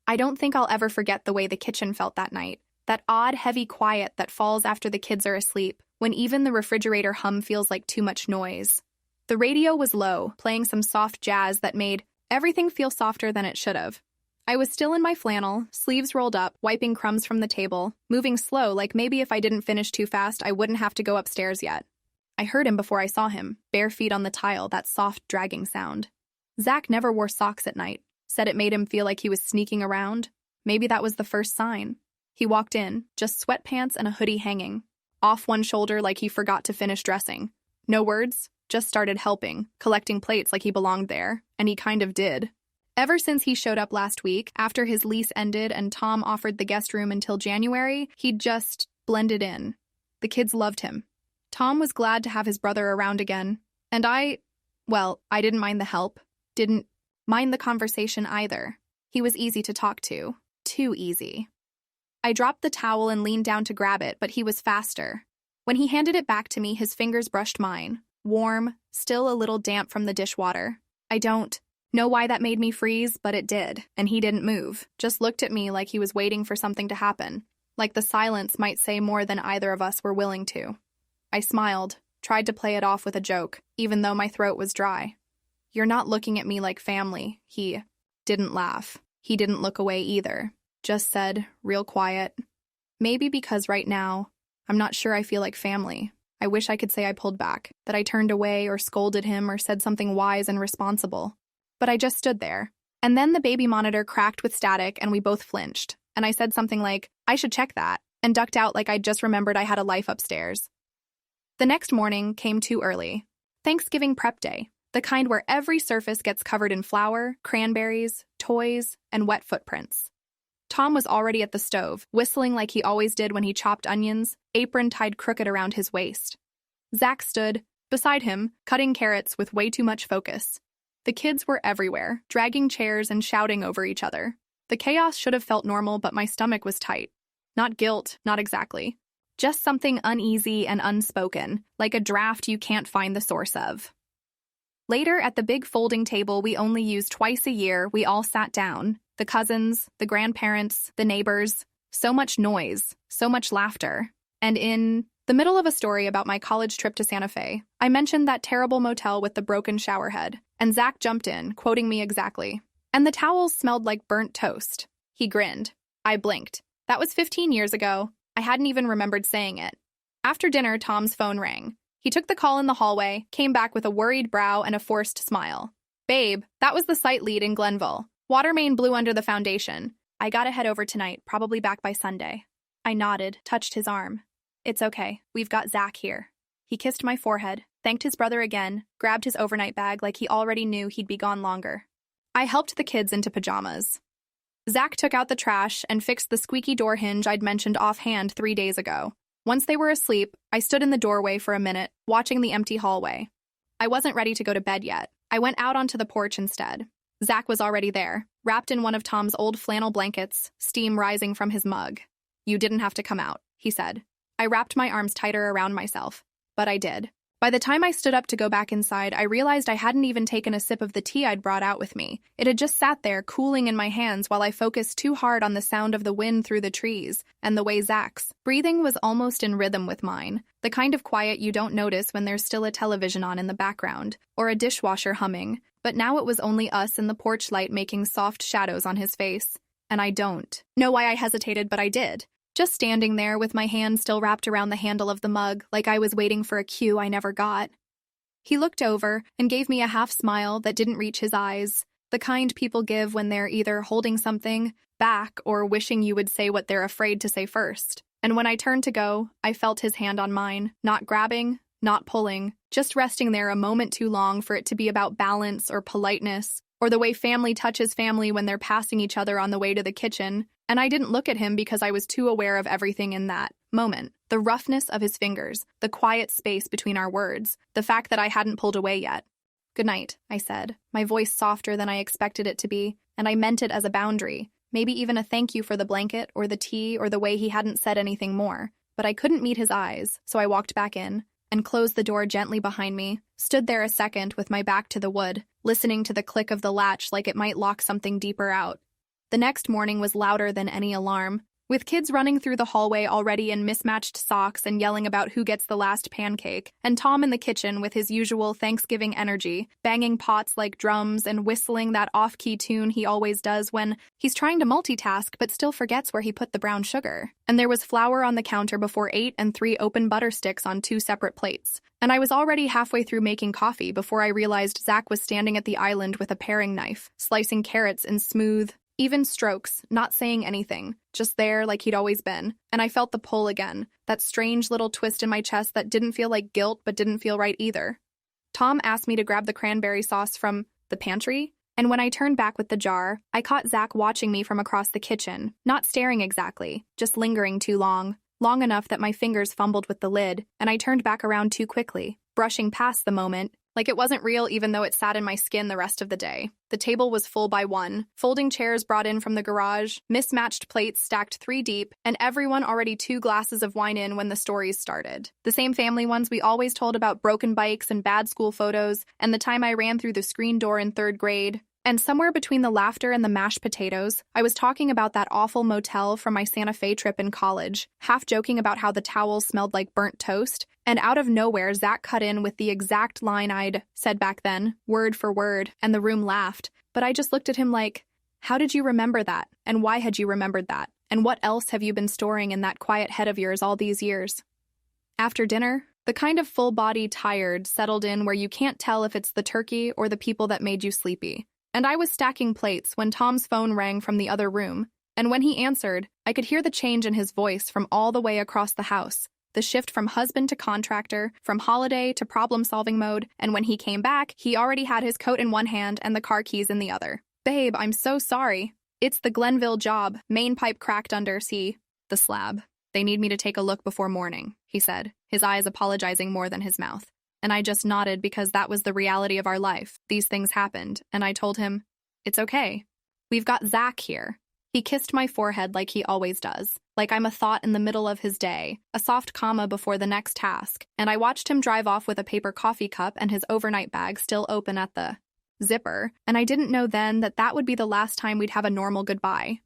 I don't think I'll ever forget the way the kitchen felt that night. That odd, heavy quiet that falls after the kids are asleep, when even the refrigerator hum feels like too much noise. The radio was low, playing some soft jazz that made everything feel softer than it should have. I was still in my flannel, sleeves rolled up, wiping crumbs from the table, moving slow like maybe if I didn't finish too fast, I wouldn't have to go upstairs yet. I heard him before I saw him, bare feet on the tile, that soft, dragging sound. Zach never wore socks at night, said it made him feel like he was sneaking around. Maybe that was the first sign. He walked in, just sweatpants and a hoodie hanging, off one shoulder like he forgot to finish dressing. No words, just started helping, collecting plates like he belonged there, and he kind of did. Ever since he showed up last week, after his lease ended and Tom offered the guest room until January, he'd just blended in. The kids loved him. Tom was glad to have his brother around again, and I didn't mind the help, didn't mind the conversation either. He was easy to talk to, too easy. I dropped the towel and leaned down to grab it, but he was faster. When he handed it back to me, his fingers brushed mine, warm, still a little damp from the dishwater. I don't know why that made me freeze, but it did, and he didn't move, just looked at me like he was waiting for something to happen, like the silence might say more than either of us were willing to. I smiled, tried to play it off with a joke, even though my throat was dry. "You're not looking at me like family," he didn't laugh. He didn't look away either, just said, real quiet, "Maybe because right now, I'm not sure I feel like family. I wish I could say I pulled back, that I turned away or scolded him or said something wise and responsible. But I just stood there. And then the baby monitor cracked with static and we both flinched. And I said something like, 'I should check that,' and ducked out like I'd just remembered I had a life upstairs." The next morning came too early. Thanksgiving prep day, the kind where every surface gets covered in flour, cranberries, toys, and wet footprints. Tom was already at the stove, whistling like he always did when he chopped onions, apron tied crooked around his waist. Zach stood beside him, cutting carrots with way too much focus. The kids were everywhere, dragging chairs and shouting over each other. The chaos should have felt normal, but my stomach was tight. Not guilt, not exactly. Just something uneasy and unspoken, like a draft you can't find the source of. Later, at the big folding table we only use twice a year, we all sat down. The cousins, the grandparents, the neighbors. So much noise, so much laughter. And in the middle of a story about my college trip to Santa Fe, I mentioned that terrible motel with the broken shower head, and Zach jumped in, quoting me exactly. "And the towels smelled like burnt toast." He grinned. I blinked. That was 15 years ago. I hadn't even remembered saying it. After dinner, Tom's phone rang. He took the call in the hallway, came back with a worried brow and a forced smile. "Babe, that was the site lead in Glenville. Water main blew under the foundation. I gotta head over tonight, probably back by Sunday." I nodded, touched his arm. "It's okay, we've got Zach here." He kissed my forehead, thanked his brother again, grabbed his overnight bag like he already knew he'd be gone longer. I helped the kids into pajamas. Zach took out the trash and fixed the squeaky door hinge I'd mentioned offhand 3 days ago. Once they were asleep, I stood in the doorway for a minute, watching the empty hallway. I wasn't ready to go to bed yet. I went out onto the porch instead. Zach was already there, wrapped in one of Tom's old flannel blankets, steam rising from his mug. "You didn't have to come out," he said. I wrapped my arms tighter around myself, but I did. By the time I stood up to go back inside, I realized I hadn't even taken a sip of the tea I'd brought out with me. It had just sat there, cooling in my hands while I focused too hard on the sound of the wind through the trees, and the way Zach's breathing was almost in rhythm with mine, the kind of quiet you don't notice when there's still a television on in the background, or a dishwasher humming, but now it was only us and the porch light making soft shadows on his face. And I don't know why I hesitated, but I did. Just standing there with my hand still wrapped around the handle of the mug, like I was waiting for a cue I never got. He looked over and gave me a half smile that didn't reach his eyes, the kind people give when they're either holding something back or wishing you would say what they're afraid to say first. And when I turned to go, I felt his hand on mine, not grabbing, not pulling, just resting there a moment too long for it to be about balance or politeness, or the way family touches family when they're passing each other on the way to the kitchen. And I didn't look at him because I was too aware of everything in that moment. The roughness of his fingers, the quiet space between our words, the fact that I hadn't pulled away yet. "Good night," I said, my voice softer than I expected it to be, and I meant it as a boundary, maybe even a thank you for the blanket or the tea or the way he hadn't said anything more. But I couldn't meet his eyes, so I walked back in and closed the door gently behind me, stood there a second with my back to the wood, listening to the click of the latch like it might lock something deeper out. The next morning was louder than any alarm, with kids running through the hallway already in mismatched socks and yelling about who gets the last pancake, and Tom in the kitchen with his usual Thanksgiving energy, banging pots like drums and whistling that off-key tune he always does when he's trying to multitask but still forgets where he put the brown sugar. And there was flour on the counter before 8 and 3 open butter sticks on 2 separate plates. And I was already halfway through making coffee before I realized Zach was standing at the island with a paring knife, slicing carrots in smooth, even strokes, not saying anything, just there like he'd always been. And I felt the pull again, that strange little twist in my chest that didn't feel like guilt but didn't feel right either. Tom asked me to grab the cranberry sauce from the pantry, and when I turned back with the jar, I caught Zach watching me from across the kitchen, not staring exactly, just lingering too long enough that my fingers fumbled with the lid, and I turned back around too quickly, brushing past the moment, like it wasn't real even though it sat in my skin the rest of the day. The table was full by one, folding chairs brought in from the garage, mismatched plates stacked 3 deep, and everyone already 2 glasses of wine in when the stories started. The same family ones we always told about broken bikes and bad school photos, and the time I ran through the screen door in 3rd grade. And somewhere between the laughter and the mashed potatoes, I was talking about that awful motel from my Santa Fe trip in college, half joking about how the towels smelled like burnt toast, and out of nowhere, Zach cut in with the exact line I'd said back then, word for word, and the room laughed. But I just looked at him like, how did you remember that? And why had you remembered that? And what else have you been storing in that quiet head of yours all these years? After dinner, the kind of full-body tired settled in where you can't tell if it's the turkey or the people that made you sleepy. And I was stacking plates when Tom's phone rang from the other room, and when he answered, I could hear the change in his voice from all the way across the house, the shift from husband to contractor, from holiday to problem-solving mode, and when he came back, he already had his coat in one hand and the car keys in the other. Babe, I'm so sorry. It's the Glenville job, main pipe cracked under, see, the slab. They need me to take a look before morning, he said, his eyes apologizing more than his mouth. And I just nodded because that was the reality of our life. These things happened, and I told him, it's okay. We've got Zach here. He kissed my forehead like he always does, like I'm a thought in the middle of his day, a soft comma before the next task, and I watched him drive off with a paper coffee cup and his overnight bag still open at the zipper, and I didn't know then that that would be the last time we'd have a normal goodbye.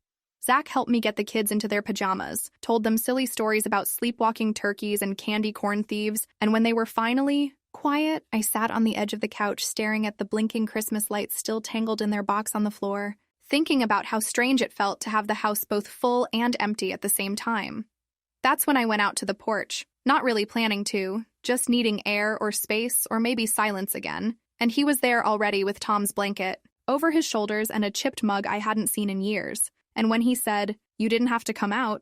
Zach helped me get the kids into their pajamas, told them silly stories about sleepwalking turkeys and candy corn thieves, and when they were finally quiet, I sat on the edge of the couch staring at the blinking Christmas lights still tangled in their box on the floor, thinking about how strange it felt to have the house both full and empty at the same time. That's when I went out to the porch, not really planning to, just needing air or space or maybe silence again, and he was there already with Tom's blanket, over his shoulders and a chipped mug I hadn't seen in years. And when he said, "You didn't have to come out,"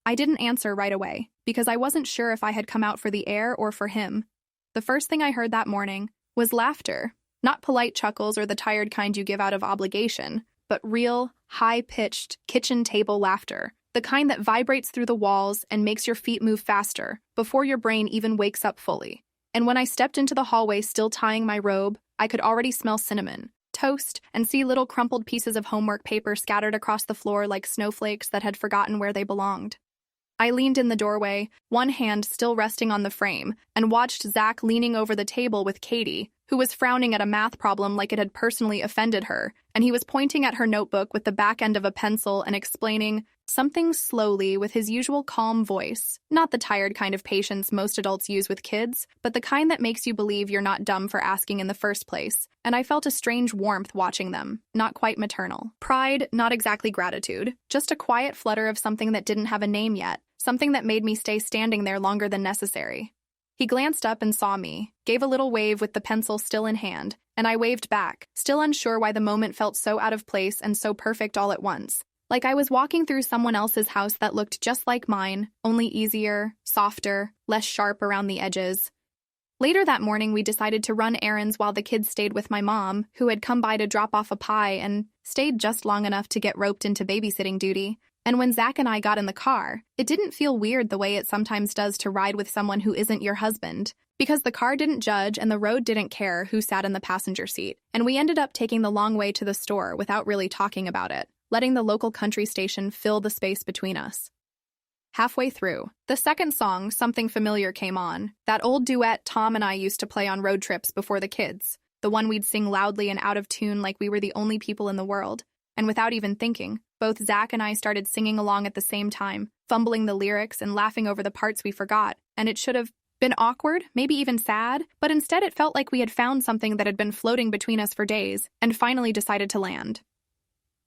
I didn't answer right away, because I wasn't sure if I had come out for the air or for him. The first thing I heard that morning was laughter, not polite chuckles or the tired kind you give out of obligation, but real, high-pitched, kitchen table laughter, the kind that vibrates through the walls and makes your feet move faster before your brain even wakes up fully. And when I stepped into the hallway still tying my robe, I could already smell cinnamon, toast, and see little crumpled pieces of homework paper scattered across the floor like snowflakes that had forgotten where they belonged. I leaned in the doorway, one hand still resting on the frame, and watched Zach leaning over the table with Katie, who was frowning at a math problem like it had personally offended her, and he was pointing at her notebook with the back end of a pencil and explaining something slowly with his usual calm voice, not the tired kind of patience most adults use with kids, but the kind that makes you believe you're not dumb for asking in the first place, and I felt a strange warmth watching them, not quite maternal. Pride, not exactly gratitude, just a quiet flutter of something that didn't have a name yet, something that made me stay standing there longer than necessary. He glanced up and saw me, gave a little wave with the pencil still in hand, and I waved back, still unsure why the moment felt so out of place and so perfect all at once. Like I was walking through someone else's house that looked just like mine, only easier, softer, less sharp around the edges. Later that morning, we decided to run errands while the kids stayed with my mom, who had come by to drop off a pie and stayed just long enough to get roped into babysitting duty. And when Zach and I got in the car, it didn't feel weird the way it sometimes does to ride with someone who isn't your husband, because the car didn't judge and the road didn't care who sat in the passenger seat. And we ended up taking the long way to the store without really talking about it, letting the local country station fill the space between us. Halfway through, the second song, Something Familiar, came on, that old duet Tom and I used to play on road trips before the kids, the one we'd sing loudly and out of tune like we were the only people in the world. And without even thinking, Both Zach and I started singing along at the same time, fumbling the lyrics and laughing over the parts we forgot, and it should have been awkward, maybe even sad, but instead it felt like we had found something that had been floating between us for days and finally decided to land.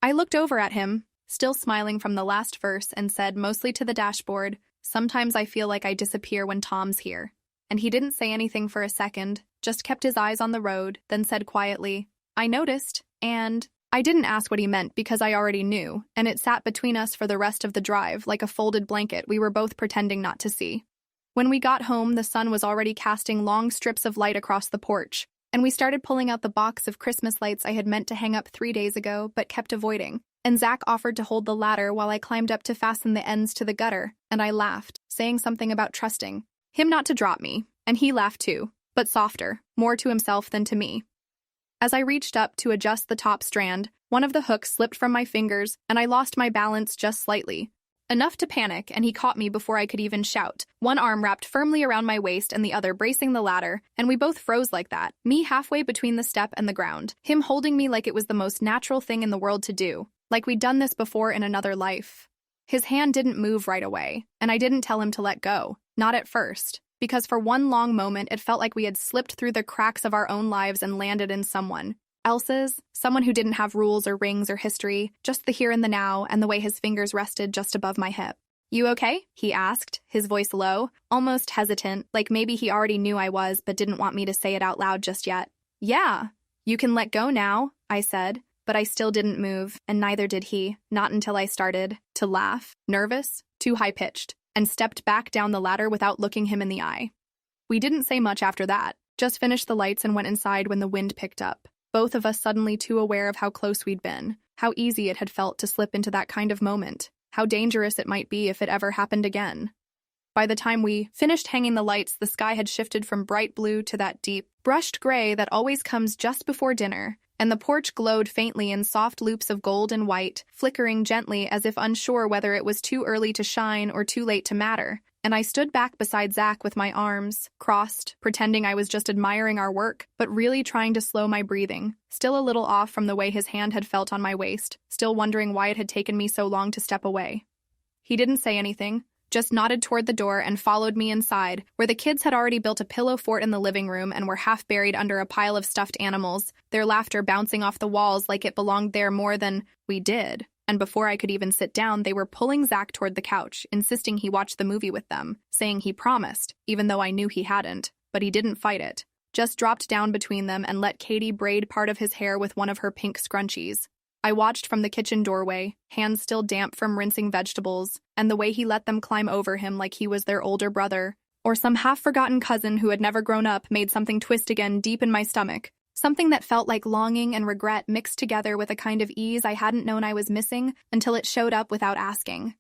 I looked over at him, still smiling from the last verse, and said, mostly to the dashboard, "Sometimes I feel like I disappear when Tom's here." And he didn't say anything for a second, just kept his eyes on the road, then said quietly, "I noticed," and I didn't ask what he meant because I already knew, and it sat between us for the rest of the drive like a folded blanket we were both pretending not to see. When we got home, the sun was already casting long strips of light across the porch, and we started pulling out the box of Christmas lights I had meant to hang up 3 days ago but kept avoiding. And Zach offered to hold the ladder while I climbed up to fasten the ends to the gutter, and I laughed, saying something about trusting him not to drop me, and he laughed too, but softer, more to himself than to me. As I reached up to adjust the top strand, one of the hooks slipped from my fingers, and I lost my balance just slightly. Enough to panic, and he caught me before I could even shout, one arm wrapped firmly around my waist and the other bracing the ladder, and we both froze like that, me halfway between the step and the ground, him holding me like it was the most natural thing in the world to do, like we'd done this before in another life. His hand didn't move right away, and I didn't tell him to let go, not at first, because for one long moment it felt like we had slipped through the cracks of our own lives and landed in someone else's, someone who didn't have rules or rings or history, just the here and the now and the way his fingers rested just above my hip. "You okay?" he asked, his voice low, almost hesitant, like maybe he already knew I was but didn't want me to say it out loud just yet. "Yeah, you can let go now," I said, but I still didn't move, and neither did he, not until I started to laugh, nervous, too high-pitched, and stepped back down the ladder without looking him in the eye. We didn't say much after that, just finished the lights and went inside when the wind picked up. Both of us suddenly too aware of how close we'd been, how easy it had felt to slip into that kind of moment, how dangerous it might be if it ever happened again. By the time we finished hanging the lights, the sky had shifted from bright blue to that deep, brushed gray that always comes just before dinner, and the porch glowed faintly in soft loops of gold and white, flickering gently as if unsure whether it was too early to shine or too late to matter. And I stood back beside Zach with my arms crossed, pretending I was just admiring our work, but really trying to slow my breathing, still a little off from the way his hand had felt on my waist, still wondering why it had taken me so long to step away. He didn't say anything, just nodded toward the door and followed me inside, where the kids had already built a pillow fort in the living room and were half buried under a pile of stuffed animals, their laughter bouncing off the walls like it belonged there more than we did. And before I could even sit down, they were pulling Zach toward the couch, insisting he watch the movie with them, saying he promised, even though I knew he hadn't, but he didn't fight it. Just dropped down between them and let Katie braid part of his hair with one of her pink scrunchies. I watched from the kitchen doorway, hands still damp from rinsing vegetables, and the way he let them climb over him like he was their older brother, or some half-forgotten cousin who had never grown up, made something twist again deep in my stomach. Something that felt like longing and regret mixed together with a kind of ease I hadn't known I was missing until it showed up without asking.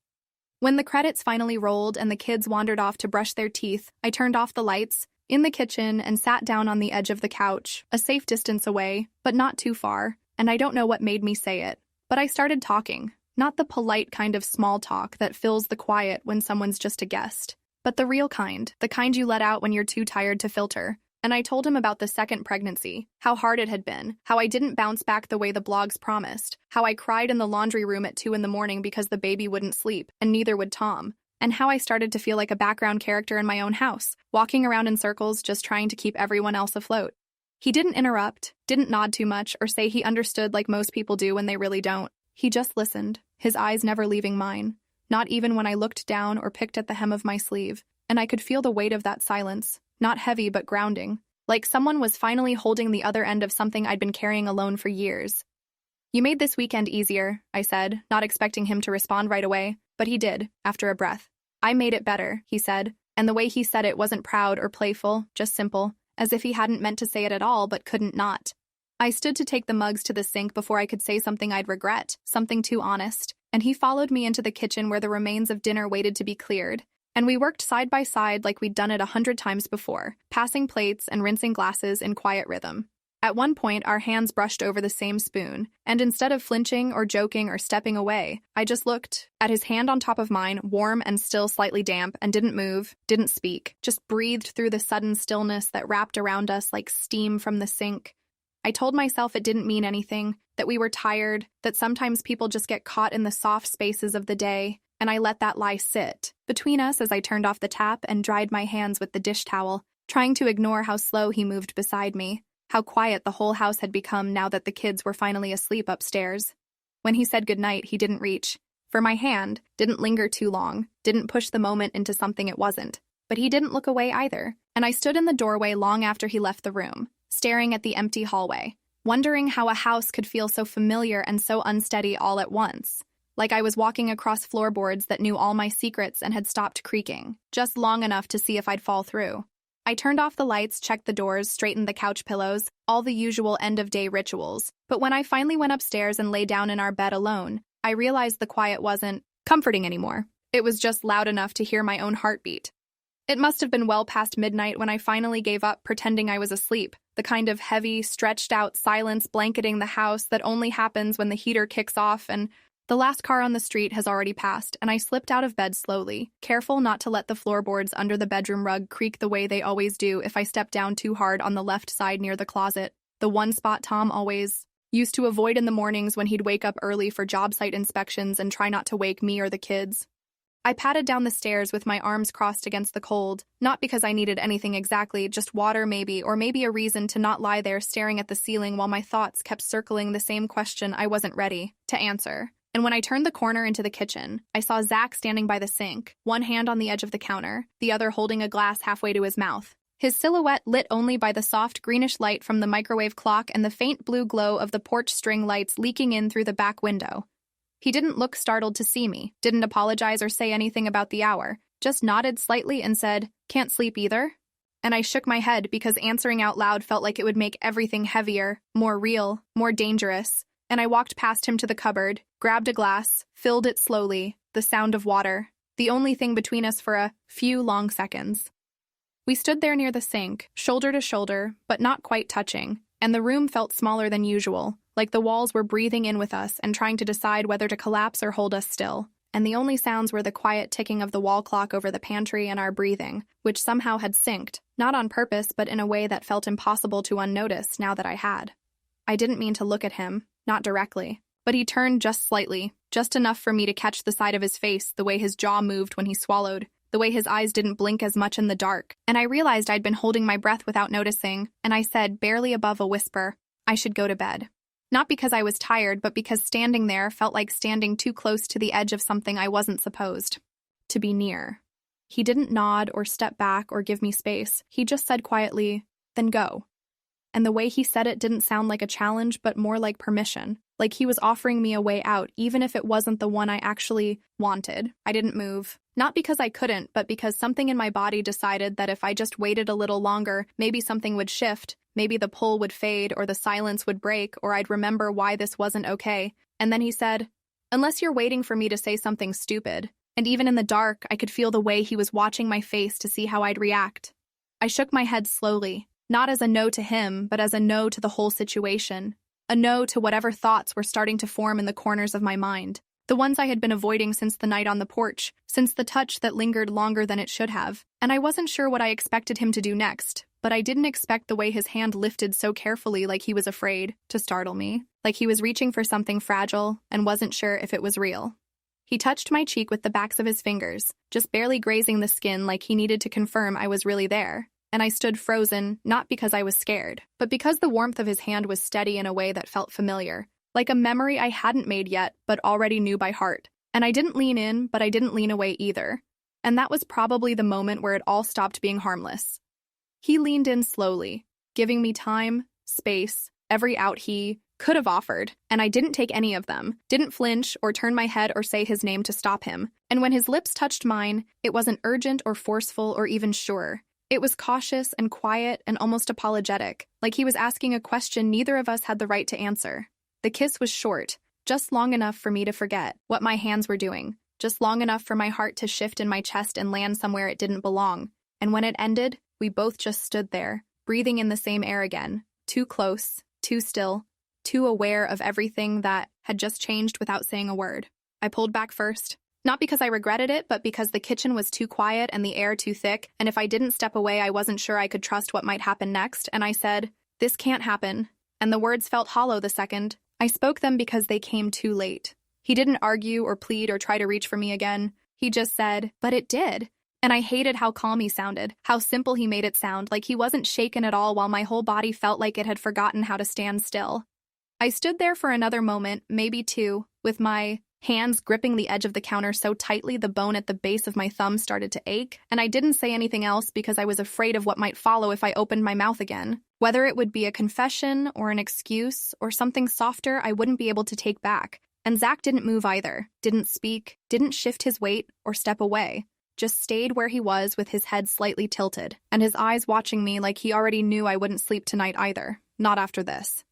When the credits finally rolled and the kids wandered off to brush their teeth, I turned off the lights in the kitchen and sat down on the edge of the couch, a safe distance away, but not too far, and I don't know what made me say it, but I started talking, not the polite kind of small talk that fills the quiet when someone's just a guest, but the real kind, the kind you let out when you're too tired to filter. And I told him about the second pregnancy, how hard it had been, how I didn't bounce back the way the blogs promised, how I cried in the laundry room at 2 a.m. because the baby wouldn't sleep, and neither would Tom, and how I started to feel like a background character in my own house, walking around in circles just trying to keep everyone else afloat. He didn't interrupt, didn't nod too much, or say he understood like most people do when they really don't. He just listened, his eyes never leaving mine, not even when I looked down or picked at the hem of my sleeve, and I could feel the weight of that silence. Not heavy but grounding, like someone was finally holding the other end of something I'd been carrying alone for years. "You made this weekend easier," I said, not expecting him to respond right away, but he did, after a breath. "I made it better," he said, and the way he said it wasn't proud or playful, just simple, as if he hadn't meant to say it at all but couldn't not. I stood to take the mugs to the sink before I could say something I'd regret, something too honest, and he followed me into the kitchen where the remains of dinner waited to be cleared. And we worked side by side like we'd done it 100 times before, passing plates and rinsing glasses in quiet rhythm. At one point, our hands brushed over the same spoon, and instead of flinching or joking or stepping away, I just looked at his hand on top of mine, warm and still slightly damp, and didn't move, didn't speak, just breathed through the sudden stillness that wrapped around us like steam from the sink. I told myself it didn't mean anything, that we were tired, that sometimes people just get caught in the soft spaces of the day, and I let that lie sit between us as I turned off the tap and dried my hands with the dish towel, trying to ignore how slow he moved beside me, how quiet the whole house had become now that the kids were finally asleep upstairs. When he said goodnight, he didn't reach for my hand, didn't linger too long, didn't push the moment into something it wasn't. But he didn't look away either, and I stood in the doorway long after he left the room, staring at the empty hallway, wondering how a house could feel so familiar and so unsteady all at once. Like I was walking across floorboards that knew all my secrets and had stopped creaking, just long enough to see if I'd fall through. I turned off the lights, checked the doors, straightened the couch pillows, all the usual end-of-day rituals. But when I finally went upstairs and lay down in our bed alone, I realized the quiet wasn't comforting anymore. It was just loud enough to hear my own heartbeat. It must have been well past midnight when I finally gave up pretending I was asleep, the kind of heavy, stretched-out silence blanketing the house that only happens when the heater kicks off and the last car on the street has already passed, and I slipped out of bed slowly, careful not to let the floorboards under the bedroom rug creak the way they always do if I step down too hard on the left side near the closet, the one spot Tom always used to avoid in the mornings when he'd wake up early for job site inspections and try not to wake me or the kids. I padded down the stairs with my arms crossed against the cold, not because I needed anything exactly, just water maybe, or maybe a reason to not lie there staring at the ceiling while my thoughts kept circling the same question I wasn't ready to answer. And when I turned the corner into the kitchen, I saw Zach standing by the sink, one hand on the edge of the counter, the other holding a glass halfway to his mouth. His silhouette lit only by the soft greenish light from the microwave clock and the faint blue glow of the porch string lights leaking in through the back window. He didn't look startled to see me, didn't apologize or say anything about the hour, just nodded slightly and said, "Can't sleep either?" And I shook my head because answering out loud felt like it would make everything heavier, more real, more dangerous. And I walked past him to the cupboard, grabbed a glass, filled it slowly, the sound of water, the only thing between us for a few long seconds. We stood there near the sink, shoulder to shoulder, but not quite touching, and the room felt smaller than usual, like the walls were breathing in with us and trying to decide whether to collapse or hold us still. And the only sounds were the quiet ticking of the wall clock over the pantry and our breathing, which somehow had synced, not on purpose but in a way that felt impossible to unnotice now that I had. I didn't mean to look at him, not directly, but he turned just slightly, just enough for me to catch the side of his face, the way his jaw moved when he swallowed, the way his eyes didn't blink as much in the dark, and I realized I'd been holding my breath without noticing, and I said, barely above a whisper, I should go to bed. Not because I was tired, but because standing there felt like standing too close to the edge of something I wasn't supposed to be near. He didn't nod or step back or give me space. He just said quietly, "Then go." And the way he said it didn't sound like a challenge, but more like permission, like he was offering me a way out, even if it wasn't the one I actually wanted. I didn't move, not because I couldn't, but because something in my body decided that if I just waited a little longer, maybe something would shift, maybe the pull would fade, or the silence would break, or I'd remember why this wasn't okay. And then he said, "Unless you're waiting for me to say something stupid." And even in the dark, I could feel the way he was watching my face to see how I'd react. I shook my head slowly. Not as a no to him, but as a no to the whole situation. A no to whatever thoughts were starting to form in the corners of my mind. The ones I had been avoiding since the night on the porch, since the touch that lingered longer than it should have. And I wasn't sure what I expected him to do next, but I didn't expect the way his hand lifted so carefully, like he was afraid to startle me, like he was reaching for something fragile and wasn't sure if it was real. He touched my cheek with the backs of his fingers, just barely grazing the skin like he needed to confirm I was really there. And I stood frozen, not because I was scared, but because the warmth of his hand was steady in a way that felt familiar, like a memory I hadn't made yet, but already knew by heart. And I didn't lean in, but I didn't lean away either. And that was probably the moment where it all stopped being harmless. He leaned in slowly, giving me time, space, every out he could have offered, and I didn't take any of them, didn't flinch or turn my head or say his name to stop him. And when his lips touched mine, it wasn't urgent or forceful or even sure. It was cautious and quiet and almost apologetic, like he was asking a question neither of us had the right to answer. The kiss was short, just long enough for me to forget what my hands were doing, just long enough for my heart to shift in my chest and land somewhere it didn't belong. And when it ended, we both just stood there, breathing in the same air again, too close, too still, too aware of everything that had just changed without saying a word. I pulled back first. Not because I regretted it, but because the kitchen was too quiet and the air too thick, and if I didn't step away, I wasn't sure I could trust what might happen next, and I said, "This can't happen. and the words felt hollow the second I spoke them because they came too late. He didn't argue or plead or try to reach for me again. He just said, "But it did." And I hated how calm he sounded, how simple he made it sound, like he wasn't shaken at all while my whole body felt like it had forgotten how to stand still. I stood there for another moment, maybe two, with my hands gripping the edge of the counter so tightly the bone at the base of my thumb started to ache, and I didn't say anything else because I was afraid of what might follow if I opened my mouth again. Whether it would be a confession or an excuse or something softer I wouldn't be able to take back. And Zach didn't move either, didn't speak, didn't shift his weight or step away, just stayed where he was with his head slightly tilted, and his eyes watching me like he already knew I wouldn't sleep tonight either, not after this.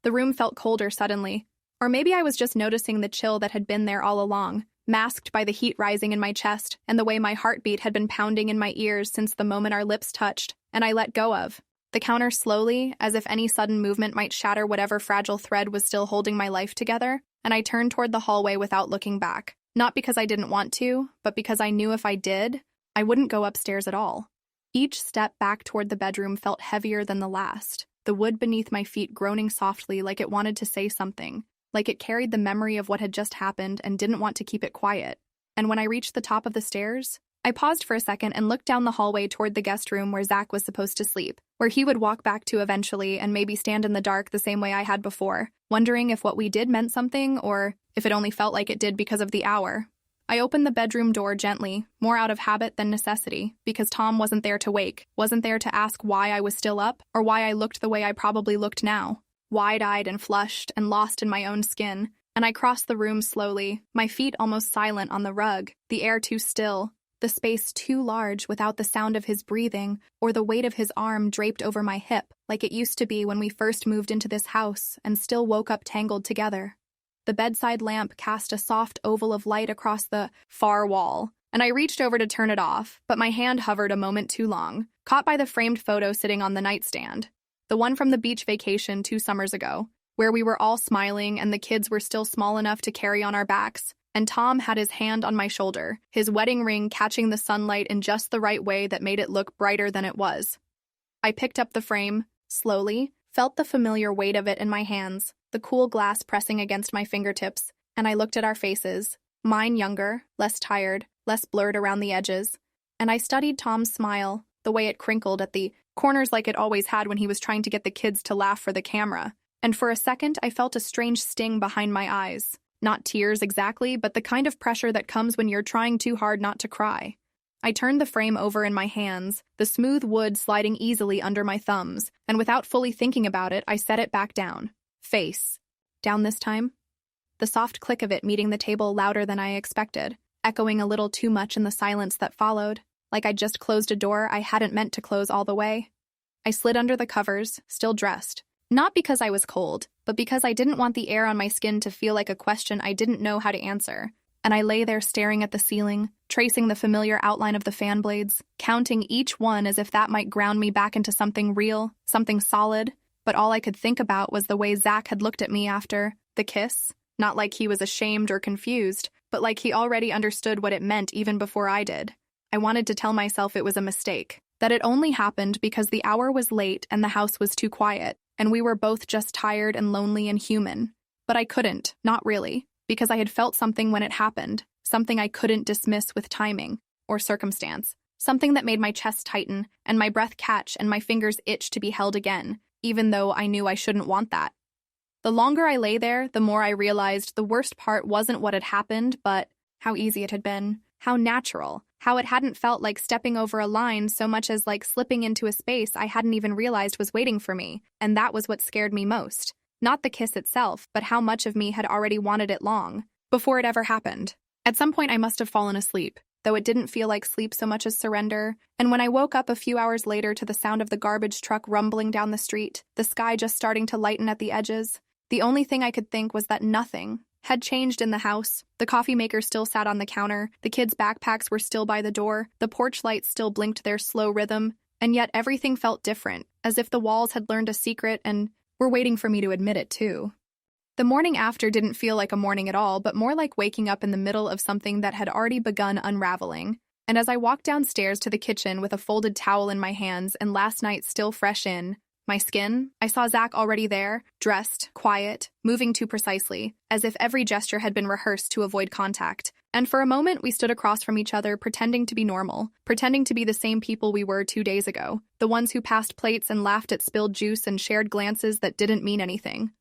The room felt colder suddenly, or maybe I was just noticing the chill that had been there all along, masked by the heat rising in my chest and the way my heartbeat had been pounding in my ears since the moment our lips touched, and I let go of the counter slowly, as if any sudden movement might shatter whatever fragile thread was still holding my life together, and I turned toward the hallway without looking back. Not because I didn't want to, but because I knew if I did, I wouldn't go upstairs at all. Each step back toward the bedroom felt heavier than the last, the wood beneath my feet groaning softly like it wanted to say something, like it carried the memory of what had just happened and didn't want to keep it quiet. And when I reached the top of the stairs, I paused for a second and looked down the hallway toward the guest room where Zach was supposed to sleep, where he would walk back to eventually and maybe stand in the dark the same way I had before, wondering if what we did meant something or if it only felt like it did because of the hour. I opened the bedroom door gently, more out of habit than necessity, because Tom wasn't there to wake, wasn't there to ask why I was still up or why I looked the way I probably looked now, wide-eyed and flushed and lost in my own skin. And I crossed the room slowly, my feet almost silent on the rug, the air too still, the space too large without the sound of his breathing or the weight of his arm draped over my hip, like it used to be when we first moved into this house and still woke up tangled together. The bedside lamp cast a soft oval of light across the far wall, and I reached over to turn it off, but my hand hovered a moment too long, caught by the framed photo sitting on the nightstand, the one from the beach vacation 2 summers ago, where we were all smiling and the kids were still small enough to carry on our backs, and Tom had his hand on my shoulder, his wedding ring catching the sunlight in just the right way that made it look brighter than it was. I picked up the frame, slowly, felt the familiar weight of it in my hands, the cool glass pressing against my fingertips, and I looked at our faces, mine younger, less tired, less blurred around the edges, and I studied Tom's smile, the way it crinkled at the corners like it always had when he was trying to get the kids to laugh for the camera, and for a second I felt a strange sting behind my eyes. Not tears exactly, but the kind of pressure that comes when you're trying too hard not to cry. I turned the frame over in my hands, the smooth wood sliding easily under my thumbs, and without fully thinking about it, I set it back down. Face. Down this time? The soft click of it meeting the table louder than I expected, echoing a little too much in the silence that followed, like I'd just closed a door I hadn't meant to close all the way. I slid under the covers, still dressed. Not because I was cold, but because I didn't want the air on my skin to feel like a question I didn't know how to answer. And I lay there staring at the ceiling, tracing the familiar outline of the fan blades, counting each one as if that might ground me back into something real, something solid. But all I could think about was the way Zach had looked at me after the kiss. Not like he was ashamed or confused, but like he already understood what it meant even before I did. I wanted to tell myself it was a mistake, that it only happened because the hour was late and the house was too quiet, and we were both just tired and lonely and human. But I couldn't, not really, because I had felt something when it happened, something I couldn't dismiss with timing or circumstance, something that made my chest tighten and my breath catch and my fingers itch to be held again, even though I knew I shouldn't want that. The longer I lay there, the more I realized the worst part wasn't what had happened, but how easy it had been, how natural, how it hadn't felt like stepping over a line so much as like slipping into a space I hadn't even realized was waiting for me, and that was what scared me most. Not the kiss itself, but how much of me had already wanted it long, before it ever happened. At some point I must have fallen asleep, though it didn't feel like sleep so much as surrender, and when I woke up a few hours later to the sound of the garbage truck rumbling down the street, the sky just starting to lighten at the edges, the only thing I could think was that nothing had changed in the house. The coffee maker still sat on the counter, the kids' backpacks were still by the door, the porch lights still blinked their slow rhythm, and yet everything felt different, as if the walls had learned a secret and were waiting for me to admit it too. The morning after didn't feel like a morning at all, but more like waking up in the middle of something that had already begun unraveling. And as I walked downstairs to the kitchen with a folded towel in my hands and last night still fresh in, My skin? I saw Zach already there, dressed, quiet, moving too precisely, as if every gesture had been rehearsed to avoid contact. And for a moment we stood across from each other, pretending to be normal, pretending to be the same people we were 2 days ago, the ones who passed plates and laughed at spilled juice and shared glances that didn't mean anything.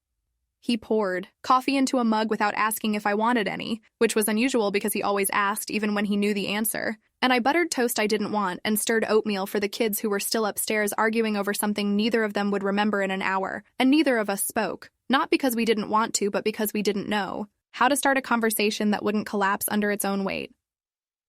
He poured coffee into a mug without asking if I wanted any, which was unusual because he always asked even when he knew the answer. And I buttered toast I didn't want and stirred oatmeal for the kids who were still upstairs arguing over something neither of them would remember in an hour, and neither of us spoke, not because we didn't want to, but because we didn't know how to start a conversation that wouldn't collapse under its own weight.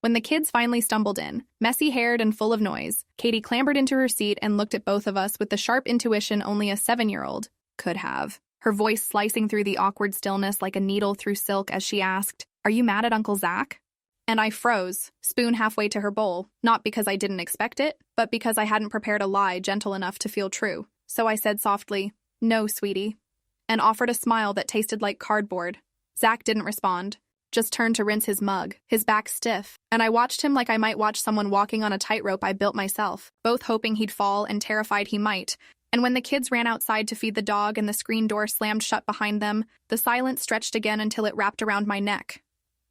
When the kids finally stumbled in, messy-haired and full of noise, Katie clambered into her seat and looked at both of us with the sharp intuition only a 7-year-old could have. Her voice slicing through the awkward stillness like a needle through silk as she asked, "Are you mad at Uncle Zach?" And I froze, spoon halfway to her bowl, not because I didn't expect it, but because I hadn't prepared a lie gentle enough to feel true. So I said softly, "No, sweetie," and offered a smile that tasted like cardboard. Zach didn't respond, just turned to rinse his mug, his back stiff, and I watched him like I might watch someone walking on a tightrope I built myself, both hoping he'd fall and terrified he might. And when the kids ran outside to feed the dog and the screen door slammed shut behind them, the silence stretched again until it wrapped around my neck.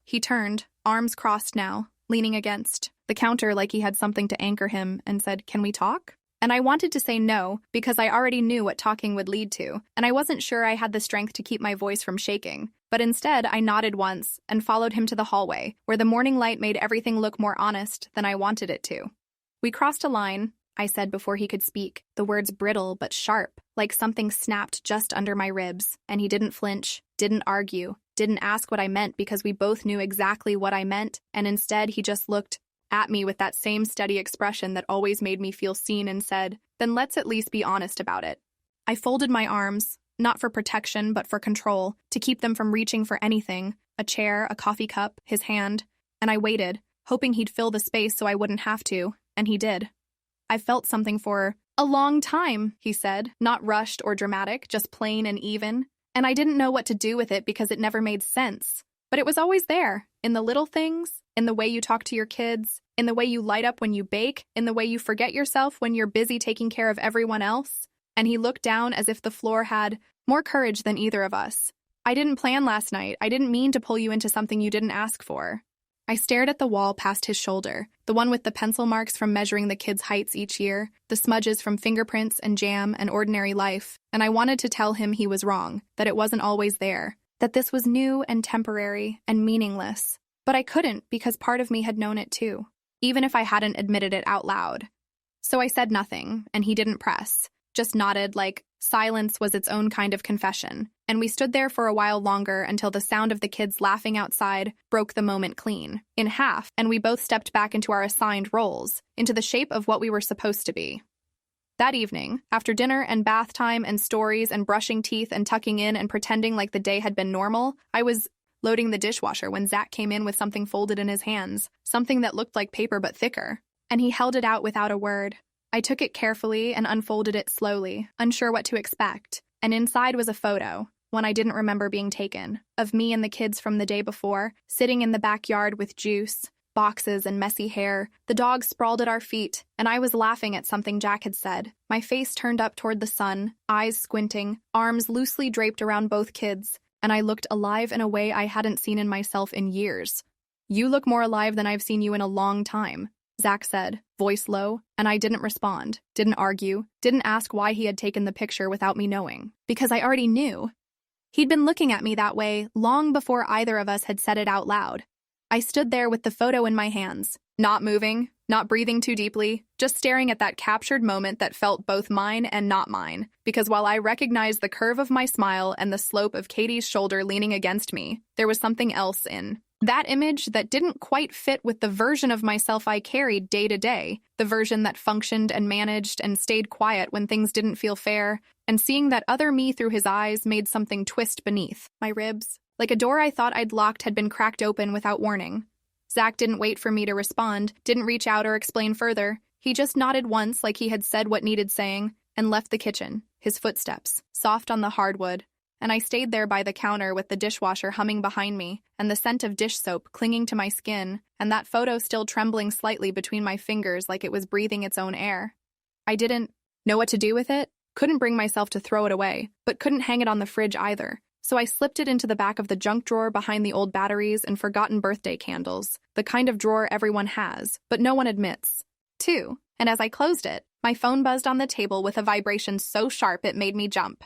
He turned, arms crossed now, leaning against the counter like he had something to anchor him, and said, "Can we talk?" And I wanted to say no, because I already knew what talking would lead to, and I wasn't sure I had the strength to keep my voice from shaking. But instead, I nodded once and followed him to the hallway, where the morning light made everything look more honest than I wanted it to. We crossed a line, I said before he could speak, the words brittle but sharp, like something snapped just under my ribs, and he didn't flinch, didn't argue, didn't ask what I meant because we both knew exactly what I meant, and instead he just looked at me with that same steady expression that always made me feel seen and said, "Then let's at least be honest about it." I folded my arms, not for protection but for control, to keep them from reaching for anything, a chair, a coffee cup, his hand, and I waited, hoping he'd fill the space so I wouldn't have to, and he did. "I felt something for a long time," he said, not rushed or dramatic, just plain and even, and I didn't know what to do with it because it never made sense. But it was always there, in the little things, in the way you talk to your kids, in the way you light up when you bake, in the way you forget yourself when you're busy taking care of everyone else. And he looked down as if the floor had more courage than either of us. "I didn't plan last night. I didn't mean to pull you into something you didn't ask for." I stared at the wall past his shoulder, the one with the pencil marks from measuring the kids' heights each year, the smudges from fingerprints and jam and ordinary life, and I wanted to tell him he was wrong, that it wasn't always there, that this was new and temporary and meaningless. But I couldn't because part of me had known it too, even if I hadn't admitted it out loud. So I said nothing, and he didn't press, just nodded like silence was its own kind of confession, and we stood there for a while longer until the sound of the kids laughing outside broke the moment clean, in half, and we both stepped back into our assigned roles, into the shape of what we were supposed to be. That evening, after dinner and bath time and stories and brushing teeth and tucking in and pretending like the day had been normal, I was loading the dishwasher when Zach came in with something folded in his hands, something that looked like paper but thicker, and he held it out without a word. I took it carefully and unfolded it slowly, unsure what to expect, and inside was a photo, one I didn't remember being taken, of me and the kids from the day before, sitting in the backyard with juice, boxes, and messy hair. The dog sprawled at our feet, and I was laughing at something Jack had said, my face turned up toward the sun, eyes squinting, arms loosely draped around both kids, and I looked alive in a way I hadn't seen in myself in years. "You look more alive than I've seen you in a long time," Zach said, voice low, and I didn't respond, didn't argue, didn't ask why he had taken the picture without me knowing, because I already knew. He'd been looking at me that way long before either of us had said it out loud. I stood there with the photo in my hands, not moving, not breathing too deeply, just staring at that captured moment that felt both mine and not mine, because while I recognized the curve of my smile and the slope of Katie's shoulder leaning against me, there was something else in that image that didn't quite fit with the version of myself I carried day to day, the version that functioned and managed and stayed quiet when things didn't feel fair, and seeing that other me through his eyes made something twist beneath my ribs, like a door I thought I'd locked had been cracked open without warning. Zach didn't wait for me to respond, didn't reach out or explain further. He just nodded once like he had said what needed saying, and left the kitchen, his footsteps, soft on the hardwood, and I stayed there by the counter with the dishwasher humming behind me, and the scent of dish soap clinging to my skin, and that photo still trembling slightly between my fingers like it was breathing its own air. I didn't know what to do with it. Couldn't bring myself to throw it away, but couldn't hang it on the fridge either. So I slipped it into the back of the junk drawer behind the old batteries and forgotten birthday candles, the kind of drawer everyone has, but no one admits. 2. And as I closed it, my phone buzzed on the table with a vibration so sharp it made me jump.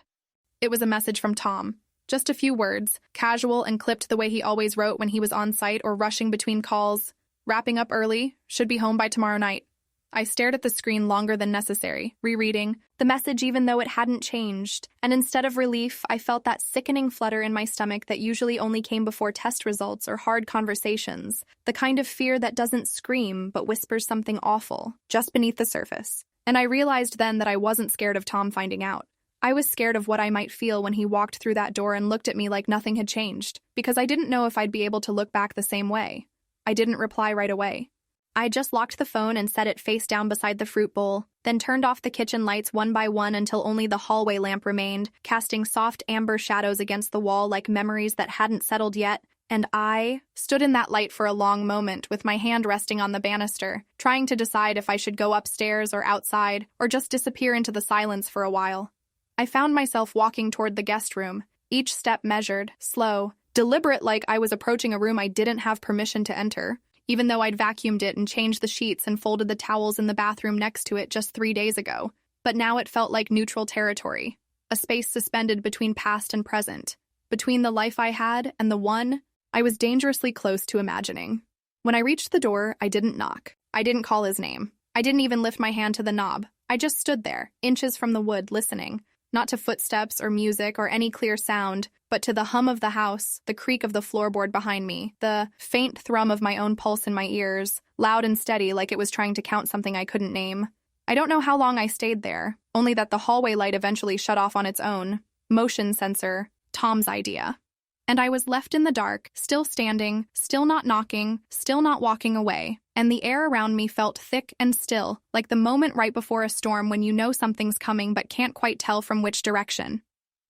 It was a message from Tom. Just a few words, casual and clipped the way he always wrote when he was on site or rushing between calls. Wrapping up early, should be home by tomorrow night. I stared at the screen longer than necessary, rereading the message even though it hadn't changed, and instead of relief, I felt that sickening flutter in my stomach that usually only came before test results or hard conversations, the kind of fear that doesn't scream but whispers something awful, just beneath the surface. And I realized then that I wasn't scared of Tom finding out. I was scared of what I might feel when he walked through that door and looked at me like nothing had changed, because I didn't know if I'd be able to look back the same way. I didn't reply right away. I just locked the phone and set it face down beside the fruit bowl, then turned off the kitchen lights one by one until only the hallway lamp remained, casting soft amber shadows against the wall like memories that hadn't settled yet, and I stood in that light for a long moment with my hand resting on the banister, trying to decide if I should go upstairs or outside, or just disappear into the silence for a while. I found myself walking toward the guest room, each step measured, slow, deliberate like I was approaching a room I didn't have permission to enter, even though I'd vacuumed it and changed the sheets and folded the towels in the bathroom next to it just 3 days ago. But now it felt like neutral territory, a space suspended between past and present, between the life I had and the one I was dangerously close to imagining. When I reached the door, I didn't knock. I didn't call his name. I didn't even lift my hand to the knob. I just stood there, inches from the wood, listening, not to footsteps or music or any clear sound, but to the hum of the house, the creak of the floorboard behind me, the faint thrum of my own pulse in my ears, loud and steady like it was trying to count something I couldn't name. I don't know how long I stayed there, only that the hallway light eventually shut off on its own. Motion sensor, Tom's idea. And I was left in the dark, still standing, still not knocking, still not walking away, and the air around me felt thick and still, like the moment right before a storm when you know something's coming but can't quite tell from which direction.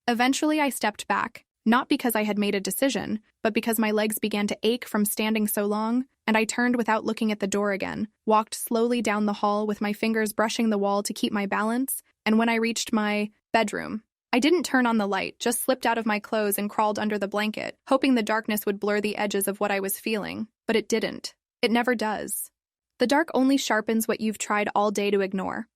Eventually I stepped back, not because I had made a decision, but because my legs began to ache from standing so long, and I turned without looking at the door again, walked slowly down the hall with my fingers brushing the wall to keep my balance, and when I reached my bedroom, I didn't turn on the light, just slipped out of my clothes and crawled under the blanket, hoping the darkness would blur the edges of what I was feeling, but it didn't. It never does. The dark only sharpens what you've tried all day to ignore.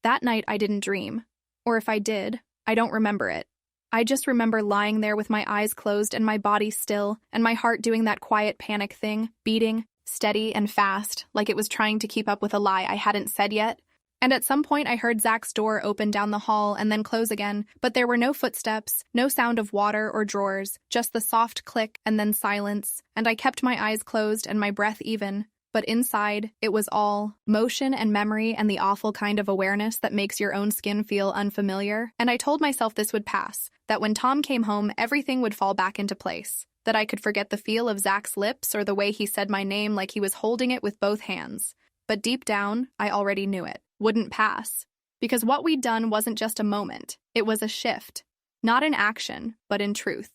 That night I didn't dream. Or if I did, I don't remember it. I just remember lying there with my eyes closed and my body still, and my heart doing that quiet panic thing, beating, steady and fast, like it was trying to keep up with a lie I hadn't said yet. And at some point I heard Zach's door open down the hall and then close again, but there were no footsteps, no sound of water or drawers, just the soft click and then silence, and I kept my eyes closed and my breath even. But inside, it was all motion and memory and the awful kind of awareness that makes your own skin feel unfamiliar, and I told myself this would pass, that when Tom came home, everything would fall back into place, that I could forget the feel of Zach's lips or the way he said my name like he was holding it with both hands. But deep down, I already knew it wouldn't pass, because what we'd done wasn't just a moment, it was a shift, not in action, but in truth.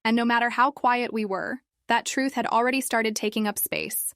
And no matter how quiet we were, that truth had already started taking up space.